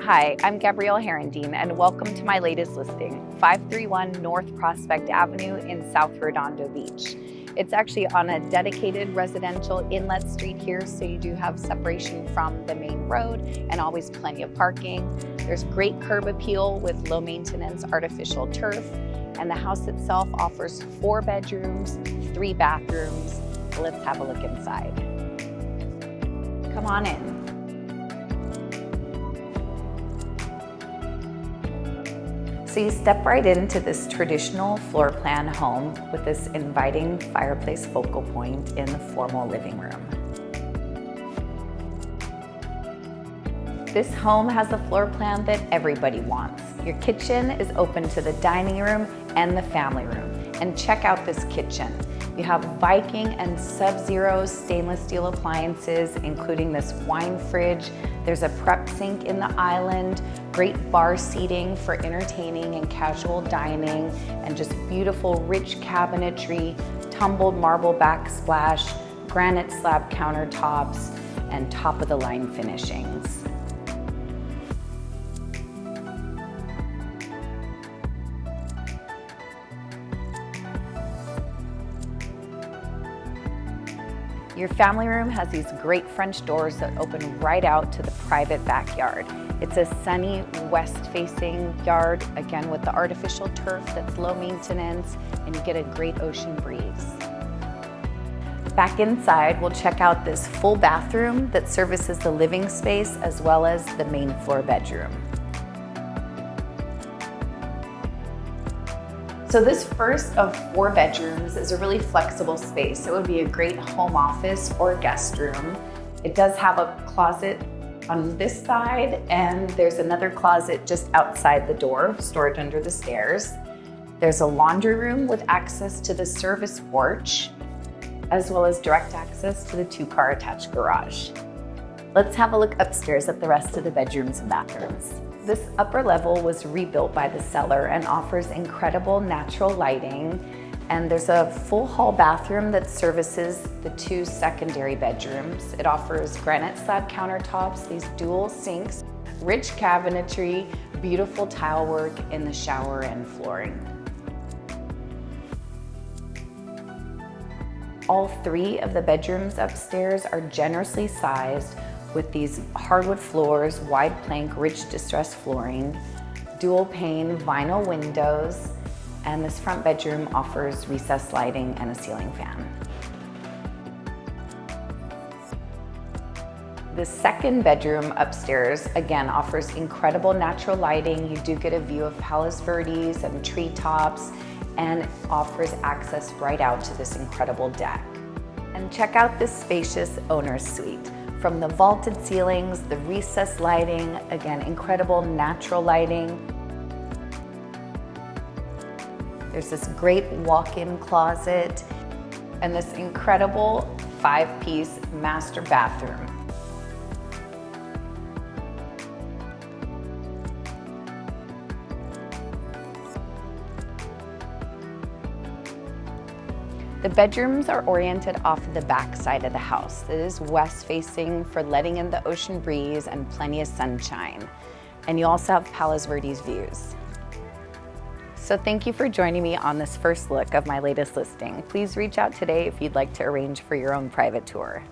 Hi, I'm Gabrielle Herendeen, and welcome to my latest listing, 531 North Prospect Avenue in South Redondo Beach. It's actually on a dedicated residential inlet street here, so you do have separation from the main road and always plenty of parking. There's great curb appeal with low maintenance artificial turf, and the house itself offers 4 bedrooms, 3 bathrooms. Let's have a look inside. Come on in. So you step right into this traditional floor plan home with this inviting fireplace focal point in the formal living room. This home has a floor plan that everybody wants. Your kitchen is open to the dining room and the family room. And check out this kitchen. You have Viking and Sub-Zero stainless steel appliances, including this wine fridge. There's a prep sink in the island, great bar seating for entertaining and casual dining, and just beautiful rich cabinetry, tumbled marble backsplash, granite slab countertops, and top of the line finishings. Your family room has these great French doors that open right out to the private backyard. It's a sunny west-facing yard, again with the artificial turf that's low maintenance, and you get a great ocean breeze. Back inside, we'll check out this full bathroom that services the living space as well as the main floor bedroom. So this first of 4 bedrooms is a really flexible space. It would be a great home office or guest room. It does have a closet on this side, and there's another closet just outside the door, stored under the stairs. There's a laundry room with access to the service porch, as well as direct access to the 2-car attached garage. Let's have a look upstairs at the rest of the bedrooms and bathrooms. This upper level was rebuilt by the seller and offers incredible natural lighting. And there's a full hall bathroom that services the 2 secondary bedrooms. It offers granite slab countertops, these dual sinks, rich cabinetry, beautiful tile work in the shower and flooring. All 3 of the bedrooms upstairs are generously sized with these hardwood floors, wide plank, rich distressed flooring, dual pane vinyl windows, and this front bedroom offers recessed lighting and a ceiling fan. The second bedroom upstairs, again, offers incredible natural lighting. You do get a view of Palos Verdes and treetops, and offers access right out to this incredible deck. And check out this spacious owner's suite. From the vaulted ceilings, the recessed lighting, again, incredible natural lighting. There's this great walk-in closet and this incredible 5-piece master bathroom. The bedrooms are oriented off the back side of the house. It is west facing for letting in the ocean breeze and plenty of sunshine. And you also have Palos Verdes views. So thank you for joining me on this first look of my latest listing. Please reach out today if you'd like to arrange for your own private tour.